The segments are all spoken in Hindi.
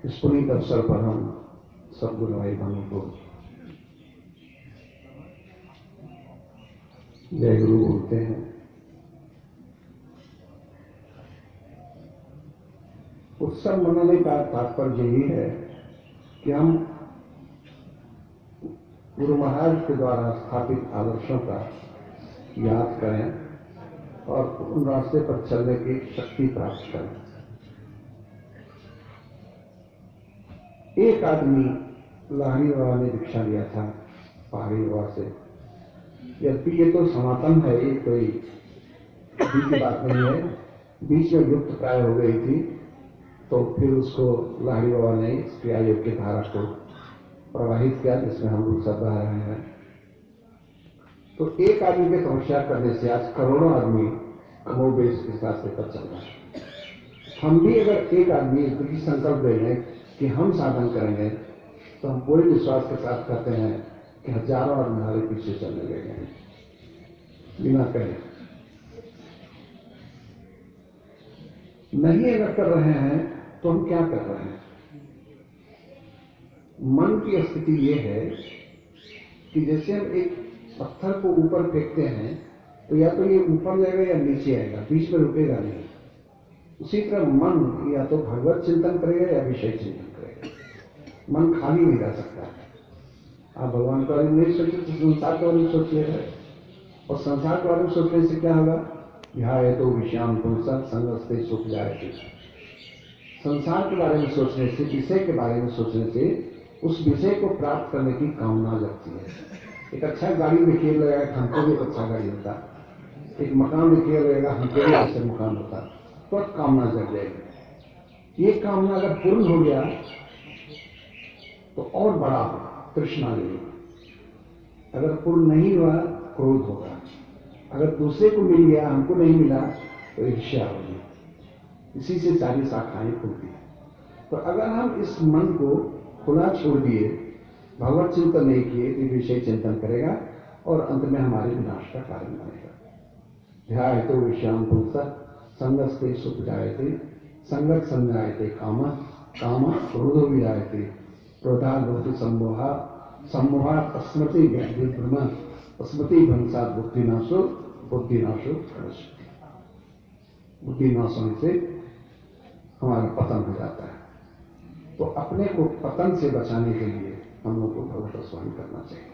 इस पुनीत अवसर पर हम सब गुरु भाई बहनों को जय गुरु बोलते हैं। उत्सव मनाने का तात्पर्य यही है कि हम गुरु महाराज के द्वारा स्थापित आदर्शों का याद करें और उन रास्ते पर चलने की शक्ति प्राप्त करें। एक आदमी लाहिड़ी बाबा ने दीक्षा लिया था पहाड़ी बाबा से। यद्यपि ये तो सनातन है, ये कोई की बात नहीं है। बीच में लुप्त प्राय हो गई थी, तो फिर उसको लाहिड़ी बाबा ने क्रिया योग की धारा को प्रवाहित किया, जिसमें हम लोग सब रह रहे हैं। तो एक आदमी के तपस्या करने से आज करोड़ों आदमी कमोबेश इस रास्ते पर चल रहे हैं। हम भी अगर एक आदमी दृढ़ संकल्प ले लें कि हम साधन करेंगे, तो हम पूरे विश्वास के साथ कहते हैं कि हजारों आदमी हमारे पीछे चलने लगे बिना कहे। नहीं अगर कर रहे हैं तो हम क्या कर रहे हैं? मन की स्थिति ये है कि जैसे हम एक पत्थर को ऊपर फेंकते हैं तो या तो ये ऊपर जाएगा या नीचे आएगा, बीच में रुकेगा नहीं। उसी तरह मन या तो भगवत चिंतन करेगा या विषय चिंतन करेगा। मन खाली नहीं रह सकता। आप भगवान के बारे में नहीं सोचिए तो संसार के बारे में सोचिएगा, और संसार के बारे में सोचने से क्या होगा? ध्याये तो विषयान पुंसा संगस्ते सुख जाए। संसार के बारे में सोचने से, विषय के बारे में सोचने से उस विषय को प्राप्त करने की कामना लगती है। एक अच्छा गाड़ी देखिए लगेगा, हमको भी अच्छा गाड़ी होता। एक मकान देखिए लगेगा, हमको भी अच्छा मकान होता, तो कामना जग जाएगी। ये कामना अगर पूर्ण हो गया तो और बड़ा तृष्णा लगेगी। अगर पूर्ण नहीं हुआ, क्रोध होगा। अगर दूसरे को मिल गया, हमको नहीं मिला, तो ईर्ष्या होगी। इसी से सारी शाखाएं खुलती है। तो अगर हम इस मन को खुला छोड़ दिए, भगवत चिंतन नहीं किए, तो विषय चिंतन करेगा और अंत में हमारे विनाश का कारण बनेगा। ध्याये तो विषयान पुंसा संगस्ते सुख जायते, संगत संजायते कामा, कामा क्रोधो विजायते, क्रोधात् भवति सम्मोहा, सम्मोहात् स्मृति भ्रम, स्मृति भ्रंशात् बुद्धिनाशो, बुद्धिनाशो प्रणश्यति। बुद्धिनाश होने से हमारा पतन हो जाता है। तो अपने को पतन से बचाने के लिए हम लोग को भगवत स्मरण करना चाहिए।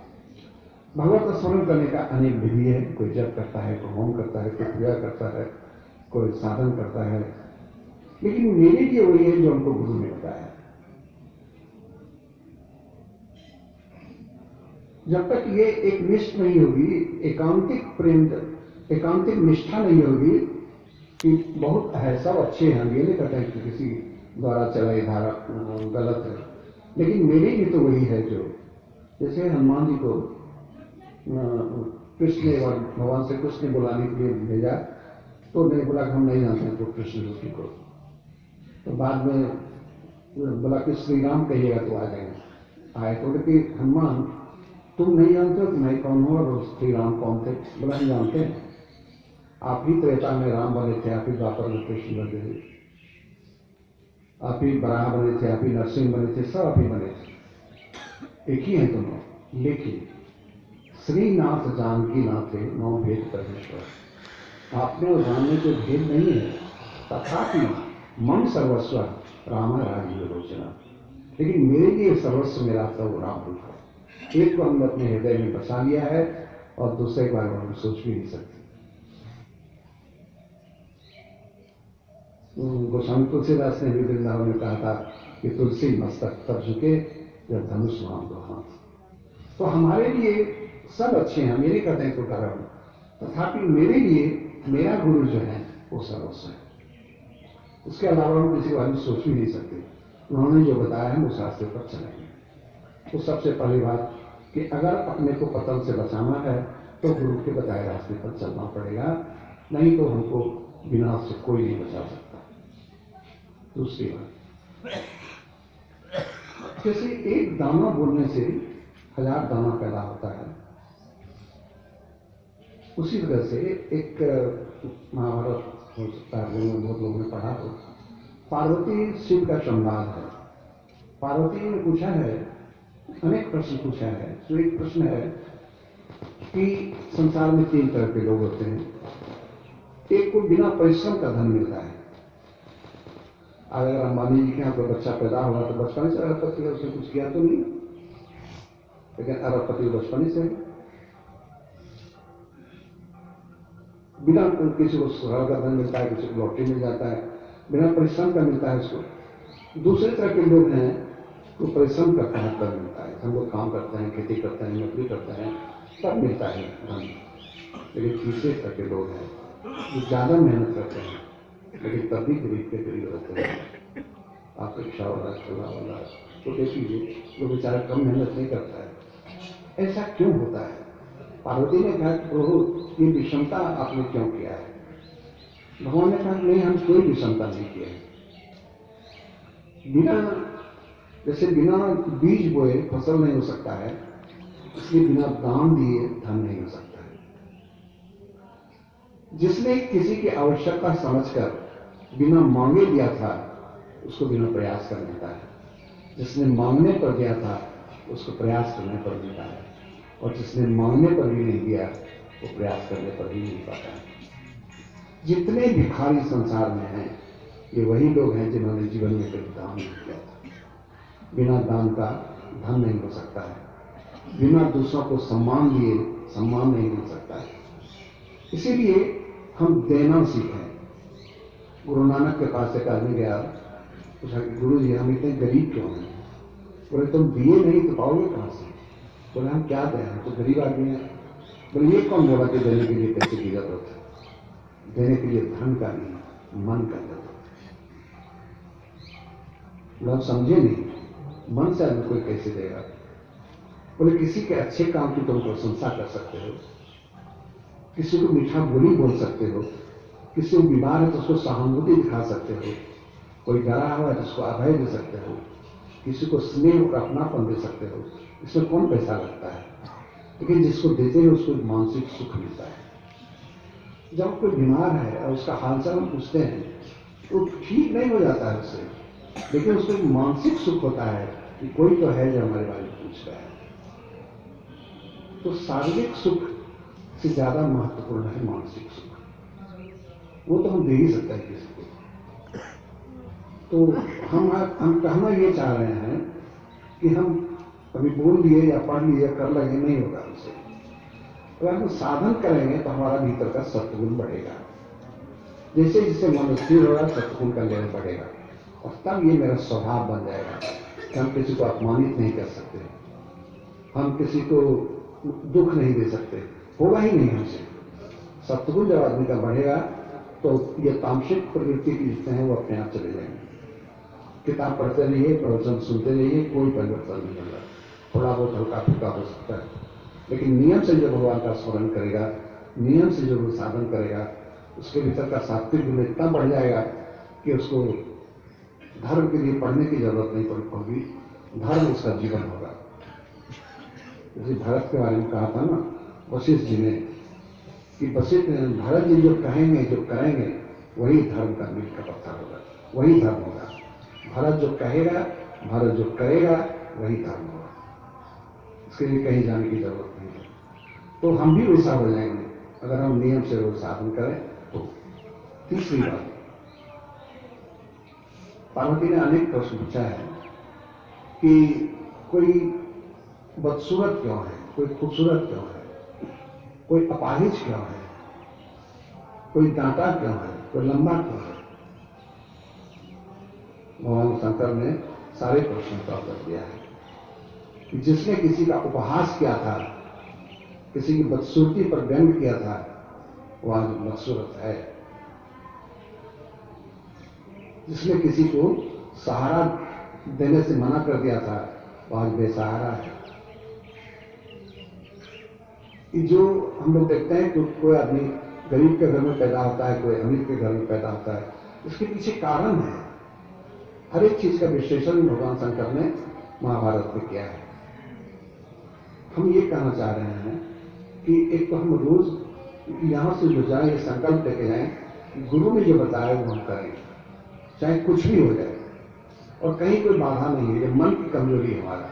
भगवत स्मरण करने का अनेक विधि है। कोई जप करता है, कोई होम करता है, कोई पूजा करता है, कोई साधन करता है। लेकिन मेरे लिए वही है जो हमको गुरु ने बताया। जब तक ये एक निष्ठ नहीं होगी, एकांतिक प्रेम, एकांतिक निष्ठा नहीं होगी कि बहुत है, सब अच्छे हैं, ये नहीं कहते हैं कि किसी द्वारा चलाई धारा गलत है, लेकिन मेरे लिए तो वही है जो, जैसे हनुमान जी को कृष्ण ने, भगवान से कृष्ण ने बुलाने के लिए भेजा, तो नहीं बोला कि हम नहीं जानते हैं तो कृष्ण जी को। तो बाद में बोला कि श्री राम कहिएगा तो आ जाएंगे। आए तो कि हनुमान तुम नहीं जानते हो कि मैं कौन हूं और श्री राम कौन थे? बोला हम जानते हैं, आप ही त्रेता में राम बने थे, आप ही द्वापर में कृष्ण बने थे, आप ही बराह बने थे, आप ही नरसिंह बने थे, सब आप ही बने थे, एक ही हैं दोनों। लेकिन श्रीनाथ जानकी नाथे नौ भेद परमेश्वर। आपने और राम में कोई भेद नहीं है। तथापि मम सर्वस्व राम राजीव लोचना, लेकिन मेरे लिए सर्वस्व मेरा तो राम रूप है। एक को हमने अपने हृदय में बसा लिया है और दूसरे के बारे में हम सोच भी नहीं सकते। गोस्वामी तुलसीदास ने भी वृंदावन में कहा था कि तुलसी मस्तक तब झुके जब धनुष माम दो हाथ। तो हमारे लिए सब अच्छे हैं, मेरे कहते हैं तो कारण, तथापि मेरे लिए मेरा गुरु जो है वो सर्वस्व है। उसके अलावा हम किसी बारे में सोच भी नहीं सकते। उन्होंने जो बताया है उस रास्ते पर चलेंगे। तो सबसे पहली बात कि अगर अपने को पतन से बचाना है तो गुरु के बताए रास्ते पर चलना पड़ेगा, नहीं तो हमको विनाश से कोई नहीं बचा सकता। दूसरी बात, जैसे एक दाना बोलने से 1000 दाना पैदा होता है, उसी तरह से एक महाभारत हो सकता है, बहुत लोगों ने पढ़ा हो, पार्वती शिव का संवाद है। पार्वती जी ने पूछा है, अनेक प्रश्न पूछा है। तो एक प्रश्न है कि संसार में 3 तरह के लोग होते हैं। एक को बिना परिश्रम का धन मिलता है। अगर अंबानी जी के यहाँ कोई बच्चा पैदा हुआ तो बचपन से अरबपति है, उसने कुछ किया तो नहीं, लेकिन अरबपति बचपन से बिना किसी को सुहाग का धन मिलता है, किसी को लॉटरी मिल जाता है, बिना परिश्रम का मिलता है उसको। दूसरे तरह के लोग हैं तो परिश्रम करते हैं तब मिलता है। हम लोग काम करते हैं, खेती करते हैं, नौकरी करते हैं, तब मिलता है धन। लेकिन तीसरे तरह के लोग हैं जो ज्यादा मेहनत करते हैं लेकिन तब भी गरीब के गरीब रहते हैं। आप रिक्शा वाला, ठेला वाला तो देखिए वो बेचारा कम मेहनत नहीं करता है। ऐसा क्यों होता है? पार्वती ने कहा कि प्रभु ये विषमता आपने क्यों किया है? भगवान ने कहा नहीं, हम कोई विषमता नहीं किया है। जैसे बिना बीज बोए फसल नहीं हो सकता है, इसलिए बिना दान दिए धन नहीं हो सकता है। जिसने किसी की आवश्यकता समझकर बिना मांगे दिया था उसको बिना प्रयास कर मिलता है। जिसने मांगने पर दिया था उसको प्रयास करने पर मिलता है, और जिसने मांगने पर भी नहीं दिया वो प्रयास करने पर भी नहीं पाता है। जितने भिखारी संसार में हैं ये वही लोग हैं जिन्होंने जीवन में कभी दान नहीं किया था। बिना दान का धन नहीं हो सकता है, बिना दूसरों को सम्मान दिए सम्मान नहीं मिल सकता है। इसीलिए हम देना सीखें। गुरु नानक के पास एक आदमी गया, पूछा कि गुरु जी हम इतने गरीब क्यों हैं? बोले तुम दिए नहीं तो पाओगे कहां से? बोले हम क्या दें, हम तो गरीब आदमी हैं। बोले ये कौन बोला कि देने के लिए पैसे की जरूरत है? देने के लिए धन का नहीं, मन का जरूरत है। लोग समझे नहीं, मन से आदमी कोई कैसे देगा? बोले किसी के अच्छे काम की तुम प्रशंसा कर सकते हो, किसी को मीठा बोली बोल सकते हो, किसी को बीमार है तो उसको सहानुभूति दिखा सकते हो, कोई डरा हुआ है तो उसको अभय दे सकते हो, किसी को स्नेह और अपनापन दे सकते हो। इसमें कौन पैसा लगता है? लेकिन जिसको देते हैं उसको मानसिक सुख मिलता है। जब कोई बीमार है और उसका हालचाल हम पूछते हैं तो ठीक नहीं हो जाता है उससे, लेकिन उसको एक मानसिक सुख होता है कि कोई तो है जो हमारे बारे में पूछ रहा है। तो शारीरिक सुख से ज्यादा महत्वपूर्ण है मानसिक सुख। वो तो हम दे ही सकते हैं किसी को। तो हम कहना ये चाह रहे हैं कि हम अभी बोल लिए या पढ़ लिए कर लगे नहीं होगा हमसे। अगर हम साधन करेंगे तो हमारा भीतर का सत्गुण बढ़ेगा। जैसे जैसे मन स्थिर होगा सत्गुण का लेवल बढ़ेगा, और तब ये मेरा स्वभाव बन जाएगा कि हम किसी को अपमानित नहीं कर सकते, हम किसी को दुख नहीं दे सकते, होगा ही नहीं हमसे। सत्गुण जब आदमी का बढ़ेगा तो ये तामसिक प्रवृत्ति की जितने हैं वो अपने आप चले जाएंगे। किताब पढ़ते रहिए, प्रवचन सुनते रहिए, कोई परिवर्तन नहीं होगा। थोड़ा बहुत हल्का फुल्का हो सकता है, लेकिन नियम से जो भगवान का स्मरण करेगा, नियम से जो वो साधन करेगा, उसके भीतर का सात्विक गुण इतना बढ़ जाएगा कि उसको धर्म के लिए पढ़ने की जरूरत नहीं पड़ेगी, धर्म उसका जीवन होगा। जैसे भरत के बारे में कहा था ना वशिष्ठ जी ने कि वशिष्ठ भरत जी जो कहेंगे जो करेंगे वही धर्म का मील का पत्थर होगा, वही धर्म होगा। भरत जो कहेगा, भरत जो करेगा वही धर्म होगा। इसके लिए कहीं जाने की जरूरत नहीं है। तो हम भी वैसा हो जाएंगे अगर हम नियम से रोज साधन करें तो। तीसरी बात, पार्वती ने अनेक प्रश्न पूछा है कि कोई बदसूरत क्यों है, कोई खूबसूरत क्यों है, कोई अपाहिज क्यों है, कोई दांता क्यों है, कोई लंबा क्यों है? भगवान शंकर ने सारे प्रश्नों का उत्तर दिया है कि जिसने किसी का उपहास किया था, किसी की बदसूरती पर व्यंग किया था, वो आज बदसूरत है। जिसने किसी को सहारा देने से मना कर दिया था, वो आज बेसहारा है। जो हम लोग देखते हैं कि कोई आदमी गरीब के घर में पैदा होता है, कोई अमीर के घर में पैदा होता है, इसके पीछे कारण है। हर एक चीज का विश्लेषण भगवान शंकर ने महाभारत में किया है। हम ये कहना चाह रहे हैं कि एक तो हम रोज यहां से जो जाए ये संकल्प लेके जाए, गुरु ने जो बताया वो हम करें, चाहे कुछ भी हो जाए। और कहीं कोई बाधा नहीं है। ये मन की कमजोरी है हमारा,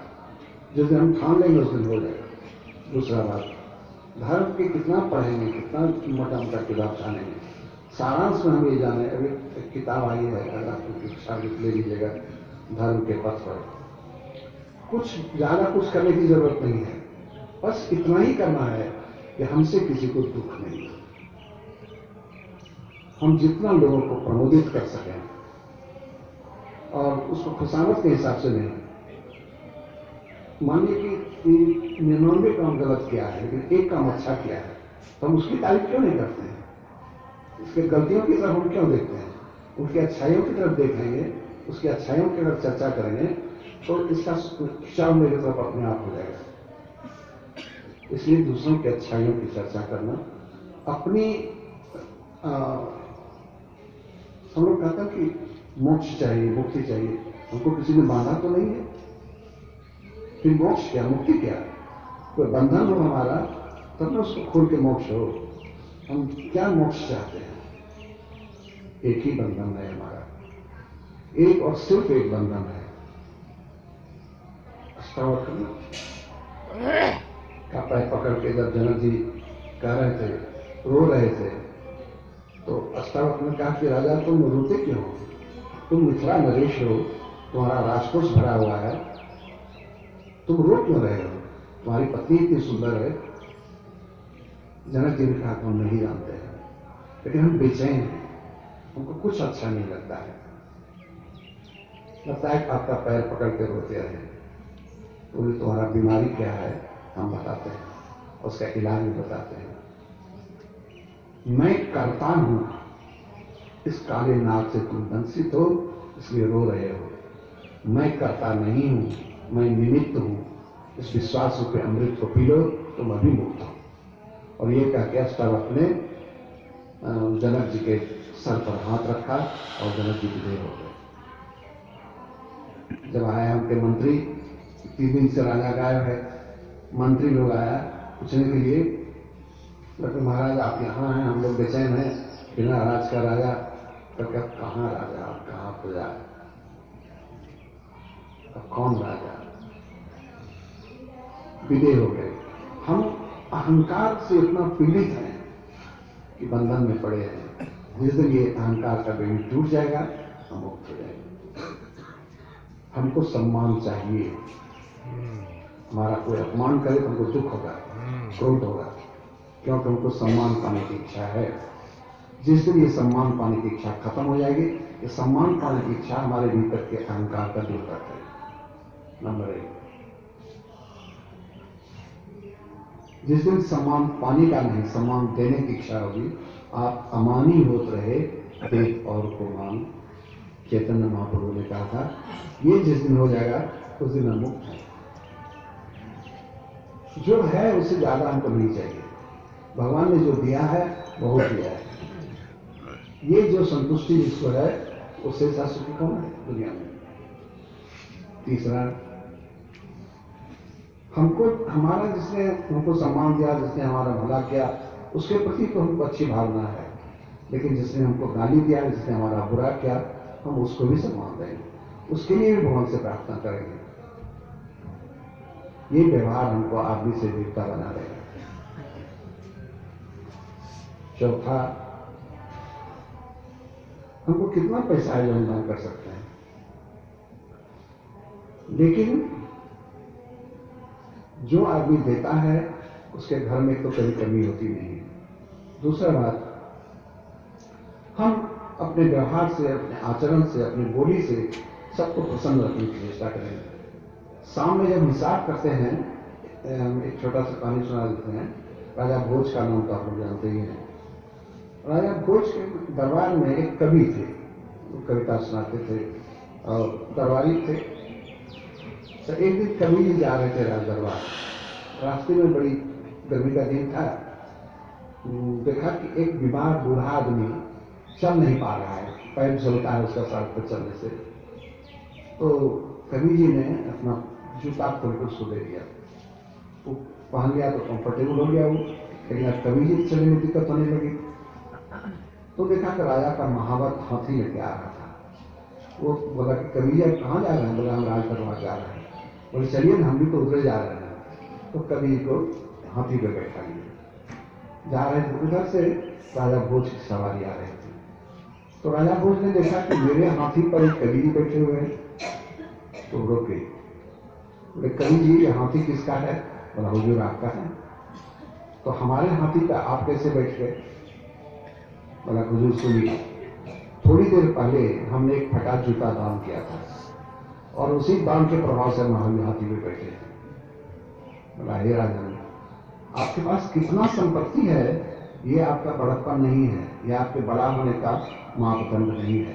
जिस दिन हम ठान लेंगे उस दिन हो जाएगा। दूसरा बात, धर्म के कितना पढ़ेंगे, कितना मोटा मोटा किताब जानेंगे, सारांश में हम ये जाने। अभी एक किताब आई है, अगर आप शिक्षा ले लीजिएगा, धर्म के पथ पर। कुछ ज्यादा कुछ करने की जरूरत नहीं है, बस इतना ही करना है कि हमसे किसी को दुख नहीं, हम जितना लोगों को प्रमोदित कर सकें, और उसको खुशामद के हिसाब से नहीं। मानिए कि 99 काम गलत किया है लेकिन एक काम अच्छा किया है, तो हम उसकी तारीफ क्यों नहीं करते हैं? उसके गलतियों की तरफ हम क्यों देखते हैं? उसकी अच्छाइयों की तरफ देखेंगे, उसकी अच्छाइयों की तरफ चर्चा करेंगे, तो इसका खिंचाव मेरी तरफ अपने आप हो जाएगा। इसलिए दूसरों की अच्छाइयों की चर्चा करना, अपनी हम लोग कहते हैं कि मोक्ष चाहिए, मुक्ति चाहिए, हमको किसी ने बांधा तो नहीं है। फिर मोक्ष क्या, मुक्ति क्या? कोई बंधन हो हमारा तब ना उसको खोल के मोक्ष हो। हम क्या मोक्ष चाहते हैं? एक ही बंधन है हमारा, एक और सिर्फ एक बंधन है, अष्टावक्र का पैर पकड़ के जब जनक जी कह रहे थे, रो रहे थे, तो अष्टावक्र ने कहा कि राजा तुम रोते क्यों हो? तुम मिथिला नरेश हो, तुम्हारा राजकोष भरा हुआ है, तुम रो क्यों रहे हो? तुम्हारी पत्नी इतनी सुंदर है। जनक जी ने कहा हम नहीं जानते हैं, लेकिन हम बेचैन हैं, हमको कुछ अच्छा नहीं लगता है। लगता है कि आपका पैर पकड़ के रोते रहे। तो तुम्हारा बीमारी क्या है हम बताते हैं, उसका इलाज भी बताते हैं। मैं करता हूं, इस काले नाग से तुम दंशित हो इसलिए रो रहे हो। मैं करता नहीं हूं, मैं निमित्त हूं, इस विश्वास रूपी अमृत को पी लो, तुम अभी मुक्त हो। और ये कह के अष्टावक्र ने जनक जी के सर पर हाथ रखा और जनक जी विदेह हो गए। जब आया उनके मंत्री, 3 दिन से राजा गायब है, मंत्री लोग आया पूछने के लिए, लेकिन महाराज आप यहाँ हैं, हम लोग बेचैन हैं, बिना राज का राजा। तो क्या कहाँ राजा, आप कहाँ प्रजा, अब कौन राजा? विदेह हो गए। हम अहंकार से इतना पीड़ित हैं कि बंधन में पड़े हैं। जिस दिन ये अहंकार का बेड़ी टूट जाएगा हम मुक्त हो जाएंगे। हमको सम्मान चाहिए, हमारा कोई अपमान करे तो हमको दुख होगा, क्रोध होगा, क्योंकि हमको सम्मान पाने की इच्छा है। जिस दिन ये सम्मान पाने की इच्छा खत्म हो जाएगी, ये सम्मान पाने की इच्छा हमारे भीतर के अहंकार का दूर करता है। नंबर 1, जिस दिन सम्मान पाने का नहीं, सम्मान देने की इच्छा होगी, आप अमानी होत रहे देख और को मान, चैतन्य महाप्रभु ने कहा था। ये जिस दिन हो जाएगा उस दिन हम मुक्त हैं। जो है उससे ज्यादा हमको नहीं चाहिए। भगवान ने जो दिया है बहुत दिया है। ये जो संतुष्टि जिसको है उससे सुखी कौन है दुनिया में? तीसरा, हमको हमारा जिसने हमको सम्मान दिया, जिसने हमारा भला किया, उसके प्रति तो हमको अच्छी भावना है, लेकिन जिसने हमको गाली दिया, जिसने हमारा बुरा किया, हम उसको भी सम्मान देंगे, उसके लिए भी भगवान से प्रार्थना करेंगे। ये व्यवहार हमको आदमी से देवता बना देगा। चौथा, हमको कितना पैसा है जो हम दान कर सकते हैं, लेकिन जो आदमी देता है उसके घर में तो कभी कमी होती नहीं। दूसरा बात, हम अपने व्यवहार से, अपने आचरण से, अपनी बोली से सबको प्रसन्न रखने की चेष्टा करेंगे। शाम में जब हिसाब करते हैं, एक छोटा सा कहानी सुना देते हैं। राजा भोज का नाम तो आप लोग जानते ही हैं। राजा भोज के दरबार में एक कवि थे, वो कविता सुनाते थे और दरबारी थे। तो एक दिन कवि जी जा रहे थे राज दरबार, रास्ते में बड़ी गर्मी का दिन था। देखा कि एक बीमार बूढ़ा आदमी चल नहीं पा रहा है, पैर जलता है उसका सड़क पर चलने से। तो कवि जी ने अपना जूता खोल कर उसको दे दिया। वो पहन लिया तो कंफर्टेबल हो गया वो, लेकिन कवि जी चलने में दिक्कत होने लगी। तो देखा कि राजा का महावत हाथी लेके आ रहा था। वो बोला कि कवि जी आप कहाँ जा रहे हैं? बोला हम राज दरबार जा रहे हैं। बोले चलिए ना, हम भी तो उधर जा रहे हैं। तो कवि को हाथी पे बैठा लिया। जा रहे थे उधर से राजा भोज की सवारी आ रही थी। तो राजा भोज ने देखा कि मेरे हाथी पर एक कवि जी बैठे हुए हैं, तो रोके। बोले कवि जी ये हाथी किसका है? बोला हुजूर आपका है। तो हमारे हाथी पे आप कैसे बैठ गए? बोला हुजूर सुनिए, थोड़ी देर पहले हमने एक फटा जूता दान किया था और उसी दान के प्रभाव से हम हाथी पे बैठे थे। बोला हे राजन, आपके पास कितना संपत्ति है ये आपका बड़प्पन नहीं है, ये आपके बड़ा होने का मापदंड नहीं है।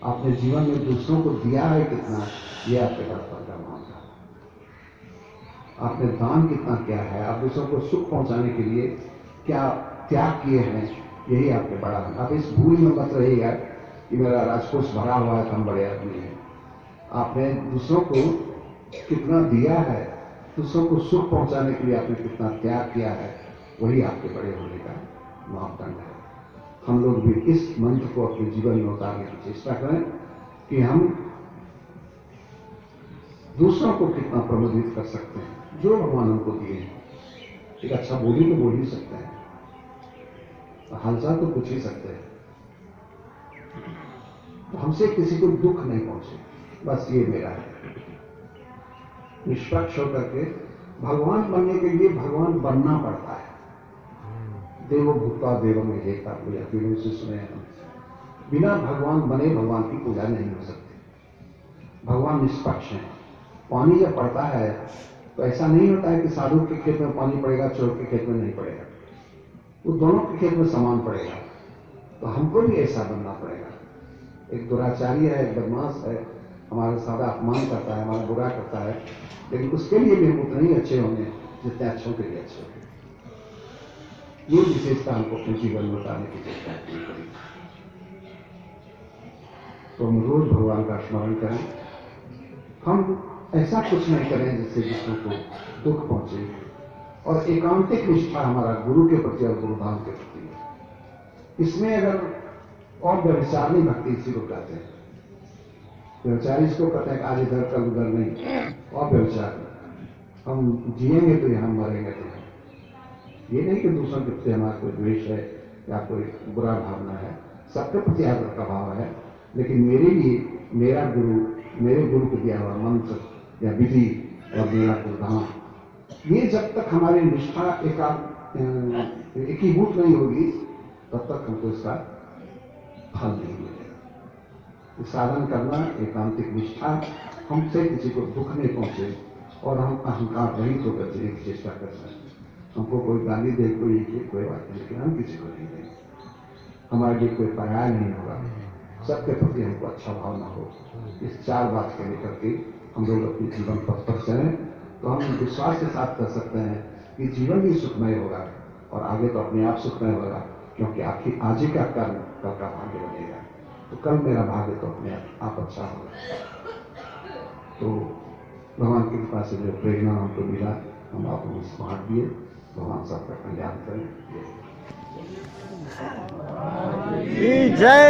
आपने जीवन में दूसरों को दिया है कितना, ये आपके बड़प्पन का मामला है। आपने दान कितना किया है, आप दूसरों को सुख पहुंचाने के लिए क्या त्याग किए हैं, यही आपके बड़ा है। आप इस भूल में मत रहिएगा कि मेरा राजकोष भरा हुआ है तो हम बड़े आदमी हैं। आपने दूसरों को कितना दिया है, दूसरों को सुख पहुंचाने के लिए आपने कितना त्याग किया है, वही आपके बड़े होने का मापदंड है। हम लोग भी इस मंत्र को अपने जीवन में उतारने की चेष्टा करें कि हम दूसरों को कितना प्रबोधित कर सकते हैं। जो भगवान हमको दिए हैं, एक अच्छा बोली तो बोल ही सकते हैं, हालचाल तो पूछ ही सकते हैं, तो हमसे किसी को दुख नहीं पहुंचे, बस ये मेरा है। निष्पक्ष होकर के भगवान बनने के लिए भगवान बनना पड़ता है। देवो भूता देव में हेता पूजा, फिर से सुने हम। बिना भगवान बने भगवान की पूजा नहीं हो सकती। भगवान निष्पक्ष है। पानी जब पड़ता है तो ऐसा नहीं होता है कि साधु के खेत में पानी पड़ेगा, चोर के खेत में नहीं पड़ेगा, वो दोनों के खेत में समान पड़ेगा। तो हमको भी ऐसा बनना पड़ेगा। एक दुराचारी है, एक बदमाश है, हमारा सादा अपमान करता है, हमारा बुरा करता है, लेकिन उसके लिए भी हम उतने ही अच्छे होंगे जितने अच्छों के लिए अच्छे होंगे। ये विशेषता हमको अपने जीवन में उतारने की चेष्टा करनी पड़ेगी। तो हम रोज भगवान का स्मरण करें। हम ऐसा कुछ नहीं करें जिससे दूसरों को दुख पहुंचे, और एकांतिक निष्ठा हमारा गुरु के प्रति और गुरुधाम के प्रति। इसमें अगर और व्यभिचारी भक्ति इसी को कहते हैं। व्यभिचारी इसको कहते हैं आज इधर कल उधर नहीं, और व्यभिचारी हम जिएंगे तो यहां, मरेंगे तो यहां। ये नहीं कि दूसरों के प्रति हमारा कोई द्वेष है या कोई बुरा भावना है, सबके प्रति आदर का भाव है, लेकिन मेरे लिए मेरा गुरु, मेरे गुरु को दिया हुआ मंत्र या विधि और मेरा गुरुधाम, ये जब तक हमारी निष्ठा एकीभूत नहीं होगी तब तक हमको इसका फल नहीं मिलेगा। साधन करना, एकांतिक निष्ठा, हमसे किसी को दुख नहीं पहुंचे और हम अहंकार रहित होकर जीने की चेष्टा कर सकते। हमको कोई गाली दे, कोई बात नहीं, लेकिन हम किसी को नहीं देंगे। हमारे लिए कोई पर्याय नहीं होगा, सबके प्रति हमको अच्छा भावना हो। इस चार बात के लेकर के हम लोग अपने जीवन पथ पर चलें तो हम विश्वास के साथ कर सकते हैं कि जीवन भी सुखमय होगा और आगे तो अपने आप सुखमय होगा, क्योंकि आखिर आज ही का कर्म कल का भाग्य बनेगा। तो कल मेरा भाग्य तो अपने आप अच्छा होगा। तो भगवान की कृपा से जो प्रेरणा हमको मिला, हम आपको स्मार्ट दिए। भगवान सबका कल्याण करें। जय